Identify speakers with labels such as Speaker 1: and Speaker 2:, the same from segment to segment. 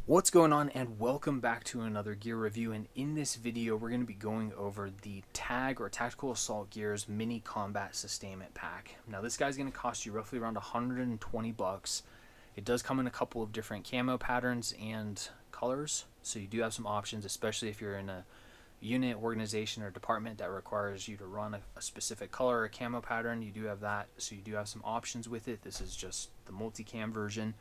Speaker 1: What's going on, and welcome back to another gear review. And in this video we're going to be going over the TAG or Tactical Assault Gears Mini Combat Sustainment Pack. Now this guy's going to cost you roughly around 120 bucks. It does come in a couple of different camo patterns and colors, so you do have some options, especially if you're in a unit, organization, or department that requires you to run a specific color or camo pattern. You do have that, so you do have some options with it. This is just the multicam version.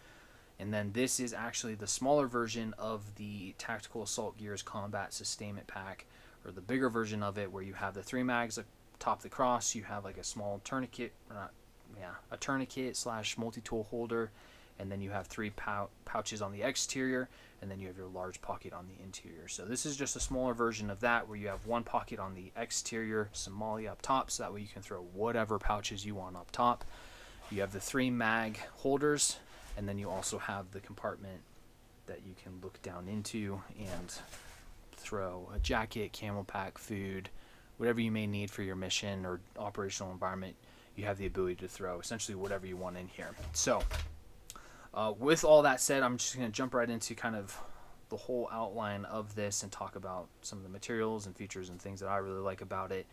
Speaker 1: And then this is actually the smaller version of the Tactical Assault Gears Combat Sustainment Pack, or the bigger version of it, where you have the 3 mags atop the cross. You have like a small tourniquet, a tourniquet slash multi-tool holder, and then you have 3 pouches on the exterior, and then you have your large pocket on the interior. So this is just a smaller version of that, where you have 1 pocket on the exterior, some molly up top, so that way you can throw whatever pouches you want up top. You have the 3 mag holders, and then you also have the compartment that you can look down into and throw a jacket, camel pack, food, whatever you may need for your mission or operational environment. You have the ability to throw essentially whatever you want in here. So with all that said, I'm just going to jump right into kind of the whole outline of this and talk about some of the materials and features and things that I really like about it,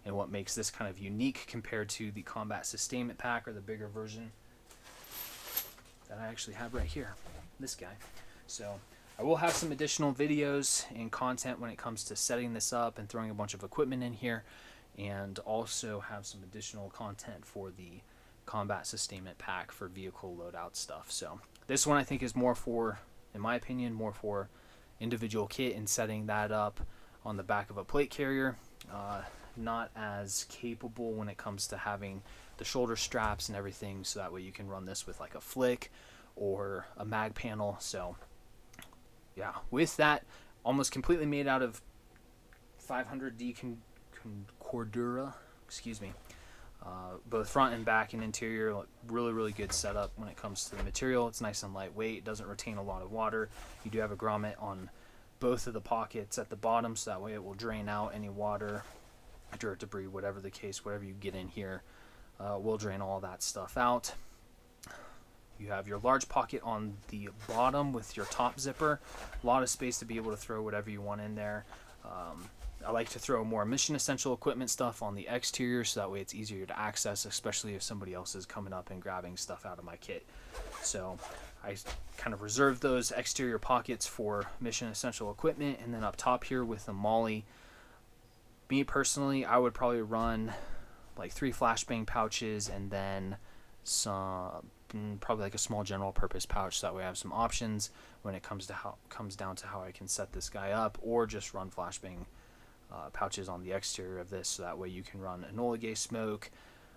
Speaker 1: and what makes this kind of unique compared to the Combat Sustainment Pack, or the bigger version that I actually have right here, this guy. So I will have some additional videos and content when it comes to setting this up and throwing a bunch of equipment in here, and also have some additional content for the Combat Sustainment Pack for vehicle loadout stuff. So this one I think is more for, in my opinion, more for individual kit and setting that up on the back of a plate carrier. Not as capable when it comes to having the shoulder straps and everything, so that way you can run this with like a flick or a mag panel. So yeah, with that, almost completely made out of 500D Cordura, excuse me, both front and back and interior. Really good setup when it comes to the material. It's nice and lightweight, it doesn't retain a lot of water. You do have a grommet on both of the pockets at the bottom, so that way it will drain out any water, dirt, debris, whatever the case, whatever you get in here, will drain all that stuff out. You have your large pocket on the bottom with your top zipper. A lot of space to be able to throw whatever you want in there. I like to throw more mission essential equipment stuff on the exterior, so that way it's easier to access, especially if somebody else is coming up and grabbing stuff out of my kit. So I kind of reserve those exterior pockets for mission essential equipment. And then up top here with the molly, me personally, I would probably run like 3 flashbang pouches, and then some, probably like a small general purpose pouch, so that way I have some options when it comes down to how I can set this guy up, or just run flashbang pouches on the exterior of this, so that way you can run Enola Gay smoke,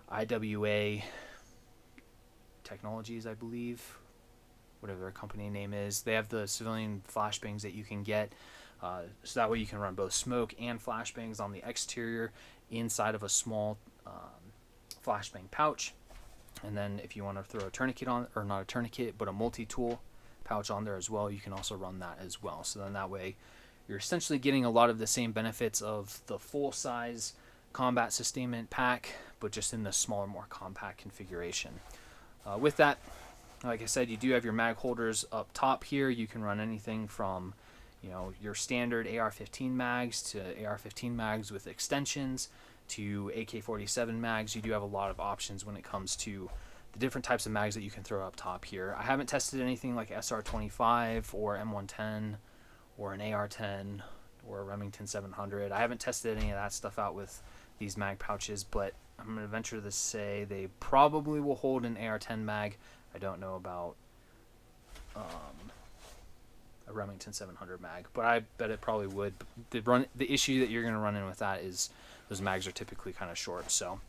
Speaker 1: IWA Technologies, I believe, whatever their company name is. They have the civilian flashbangs that you can get, so that way you can run both smoke and flashbangs on the exterior inside of a small flashbang pouch. And then if you want to throw a tourniquet on, or not a tourniquet, but a multi-tool pouch on there as well, you can also run that as well. So then that way you're essentially getting a lot of the same benefits of the full-size Combat Sustainment Pack, but just in the smaller, more compact configuration. With that, like I said, you do have your mag holders up top here. You can run anything from, you know, your standard AR-15 mags to AR-15 mags with extensions to AK-47 mags. You do have a lot of options when it comes to the different types of mags that you can throw up top here. I haven't tested anything like SR-25 or M110 or an AR-10 or a Remington 700. I haven't tested any of that stuff out with these mag pouches, but I'm going to venture to say they probably will hold an AR-10 mag. I don't know about a Remington 700 mag, but I bet it probably would. The issue that you're going to run in with that is those mags are typically kind of short. So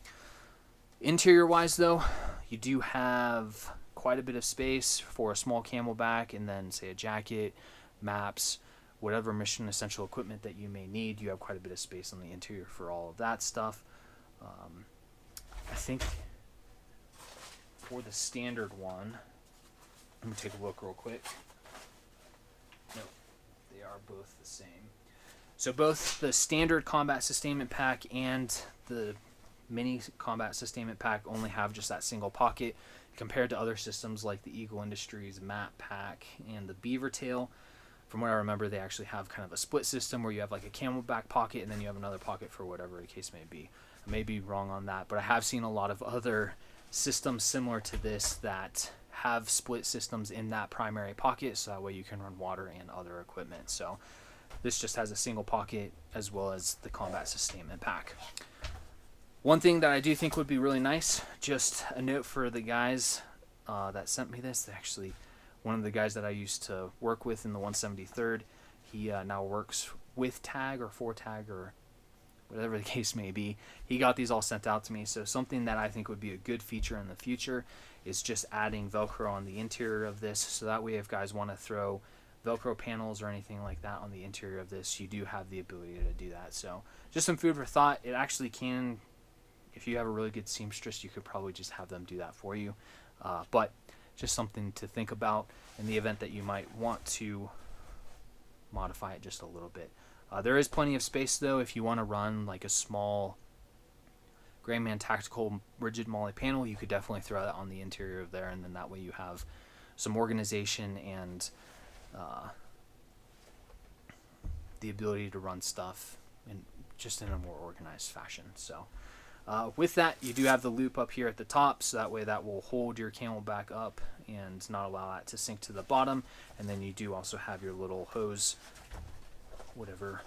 Speaker 1: interior wise though, you do have quite a bit of space for a small camelback, and then say a jacket, maps, whatever mission essential equipment that you may need. You have quite a bit of space on the interior for all of that stuff. I think for the standard one, let me take a look real quick. No, they are both the same. So both the standard Combat Sustainment Pack and the Mini Combat Sustainment Pack only have just that single pocket, compared to other systems like the Eagle Industries Map Pack and the Beaver Tail. from what I remember, they actually have kind of a split system where you have like a camelback pocket and then you have another pocket for whatever the case may be. I may be wrong on that, but I have seen a lot of other systems similar to this that have split systems in that primary pocket, so that way you can run water and other equipment. So this just has a single pocket as well as the combat sustainment pack. One thing that I do think would be really nice, just a note for the guys that sent me this. Actually, one of the guys that I used to work with in the 173rd, he now works with tag or for tag or whatever the case may be. He got these all sent out to me. So something that I think would be a good feature in the future is just adding Velcro on the interior of this. So that way if guys want to throw Velcro panels or anything like that on the interior of this, you do have the ability to do that. So just some food for thought. It actually can, if you have a really good seamstress, you could probably just have them do that for you. But just something to think about in the event that you might want to modify it just a little bit. There is plenty of space though if you want to run like a small Grandman Tactical rigid MOLLE panel. You could definitely throw that on the interior of there, and then that way you have some organization and the ability to run stuff in just in a more organized fashion. So with that, you do have the loop up here at the top, so that way that will hold your camelback up and not allow that to sink to the bottom. And then you do also have your little hose, whatever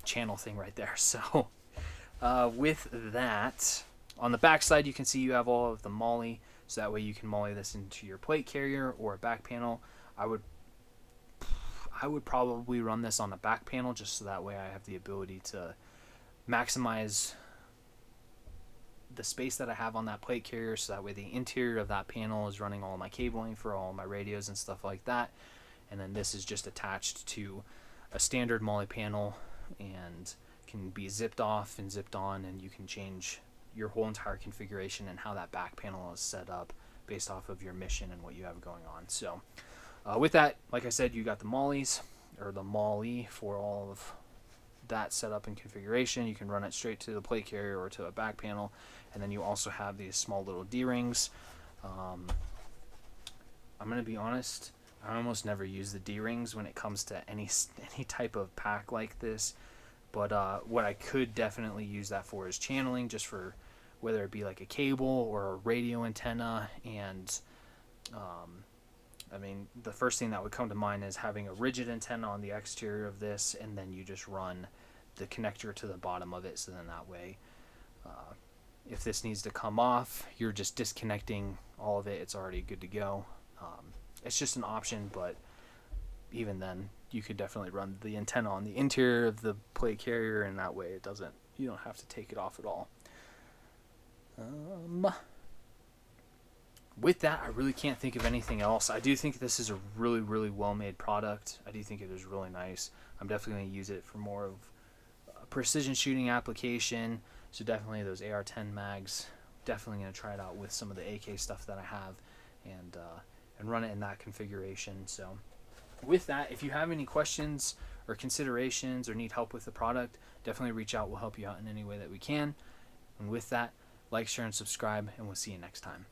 Speaker 1: channel thing right there. So with that, on the back side you can see you have all of the MOLLE, so that way you can MOLLE this into your plate carrier or a back panel. I would probably run this on a back panel, just so that way I have the ability to maximize the space that I have on that plate carrier, so that way the interior of that panel is running all my cabling for all my radios and stuff like that. And then this is just attached to a standard MOLLE panel and can be zipped off and zipped on, and you can change your whole entire configuration and how that back panel is set up based off of your mission and what you have going on. So with that, like I said, you got the MOLLEs, or the MOLLE, for all of that setup and configuration. You can run it straight to the plate carrier or to a back panel, and then you also have these small little D-rings. I'm going to be honest, I almost never use the D-rings when it comes to any type of pack like this, but what I could definitely use that for is channeling, just for whether it be like a cable or a radio antenna. And I mean, the first thing that would come to mind is having a rigid antenna on the exterior of this, and then you just run the connector to the bottom of it, so then that way if this needs to come off, you're just disconnecting all of it, it's already good to go. It's just an option, but even then you could definitely run the antenna on the interior of the plate carrier, and that way you don't have to take it off at all. With that, I really can't think of anything else. I do think this is a really, really well-made product. I do think it is really nice. I'm definitely going to use it for more of a precision shooting application. So definitely those AR-10 mags. Definitely going to try it out with some of the AK stuff that I have, and run it in that configuration. So with that, if you have any questions or considerations or need help with the product, definitely reach out. We'll help you out in any way that we can. And with that, like, share, and subscribe, and we'll see you next time.